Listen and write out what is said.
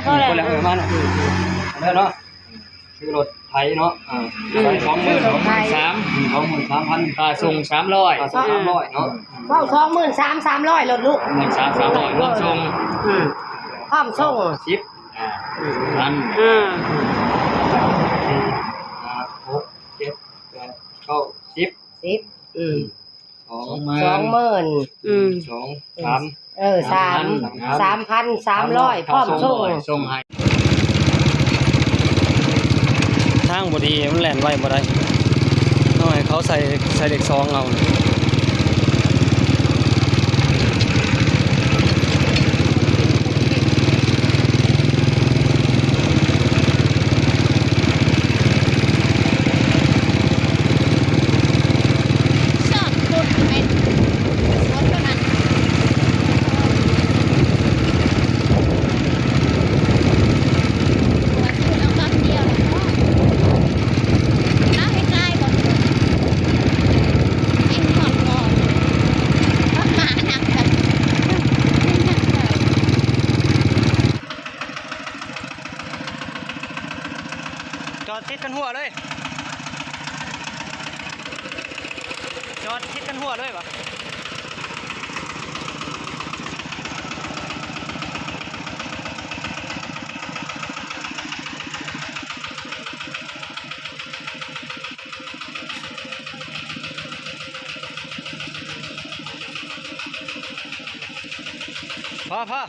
คนละประมาณแล้วเนาะซื้อรถไถเนาะใช้23,000ส่ง300เนาะเว้า23,300ลดลูก13,300รวมส่งพร้อมส่ง10พัน6 7 8 9 10 3,300พร้อมส่งให้ทางบ่ดีมันแล่นไว้บ่ได้เอาให้เขาใส่เด็ก2เอาจอดติดกันหัวเลยจอดติดกันหัวเลยปะพอ